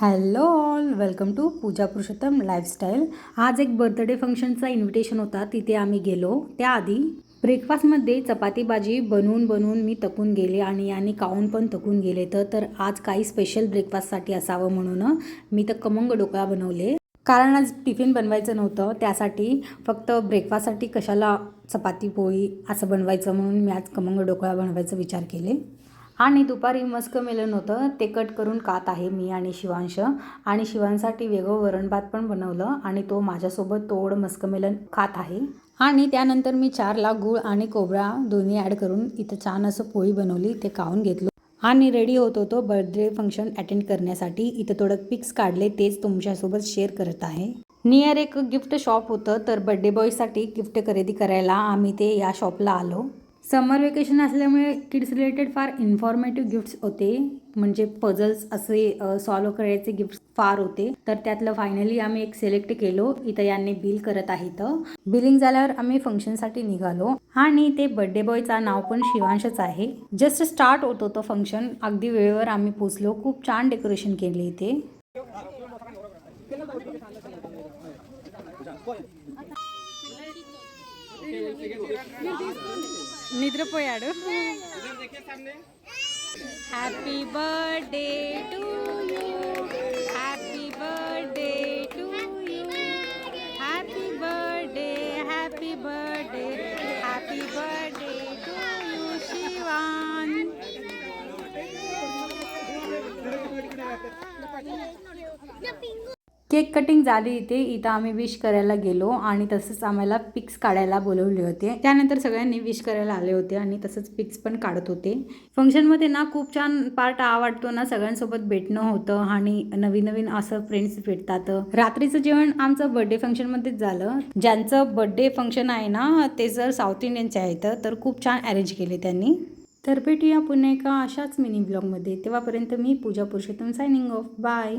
Hello all, welcome to Pooja Purushottam lifestyle. आज एक birthday फंक्शनचा इन्व्हिटेशन होता, तिथे आम्ही गेलो. त्याआधी ब्रेकफास्टमध्ये चपाती भाजी बनवून बनवून मी थकून गेले आणि यांनी खाऊन पण थकून गेले. तर आज काही स्पेशल ब्रेकफास्टसाठी असावं म्हणून मी तर खमंग ढोकळा बनवले. कारण आज टिफिन बनवायचं नव्हतं, त्यासाठी फक्त ब्रेकफास्टसाठी कशाला चपाती पोळी असं बनवायचं म्हणून मी आज खमंग ढोकळा बनवायचा विचार केले. आणि दुपारी मस्कमेलन होतं, ते कट करून खात आहे मी आणि शिवांश. आणि शिवांसाठी वेगळं वरण भात पण बनवलं आणि तो माझ्यासोबत तोड मस्कमेलन खात आहे. आणि त्यानंतर मी 4ला गूळ आणि खोबरा दोन्ही ॲड करून इथं छान असं पोळी बनवली, ते खाऊन घेतलो. आणि रेडी होत होतो बर्थडे फंक्शन अटेंड करण्यासाठी. इथं थोडं पिक्स काढले, तेच तुमच्यासोबत शेअर करत आहे. नियर एक गिफ्ट शॉप होतं, तर बर्थडे बॉयसाठी गिफ्ट खरेदी करायला आम्ही ते या शॉपला आलो. समर वेकेशन असल्यामुळे किड्स रिलेटेड फार इन्फॉर्मेटिव्ह गिफ्ट्स होते, म्हणजे पझल्स असे सॉल्व करायचे गिफ्ट्स फार होते. तर त्यातलं फायनली आम्ही एक सिलेक्ट केलो. इथं यांनी बिल करत आहेत. बिलिंग झाल्यावर आम्ही फंक्शनसाठी निघालो आणि ते बर्थडे बॉयचा नाव पण शिवांशच आहे. जस्ट स्टार्ट होत होतं फंक्शन, अगदी वेळेवर आम्ही पोचलो. खूप छान डेकोरेशन केले इथे. నిద్రపోయాడు. Happy birthday to you, happy birthday to you, happy birthday, happy birthday, happy birthday to you Shivaan. Cake cutting झाली इथं आम्ही विश करायला गेलो आणि तसंच आम्हाला पिक्स काढायला बोलवले होते. त्यानंतर सगळ्यांनी विश करायला आले होते आणि तसंच पिक्स पण काढत होते. फंक्शनमध्ये ना खूप छान पार्ट आवडतो ना, सगळ्यांसोबत भेटणं होतं आणि नवीन नवीन असं फ्रेंड्स भेटतात. रात्रीचं जेवण आमचं बर्थडे फंक्शनमध्येच झालं. ज्यांचं बर्थडे फंक्शन आहे ना, ते जर साऊथ इंडियनचे आहेत तर खूप छान अरेंज केले त्यांनी. तर भेटूया पुन्हा एका अशाच मिनी ब्लॉगमध्ये. तेव्हापर्यंत मी पूजा पुरुषोत्तम सायनिंग ऑफ. बाय.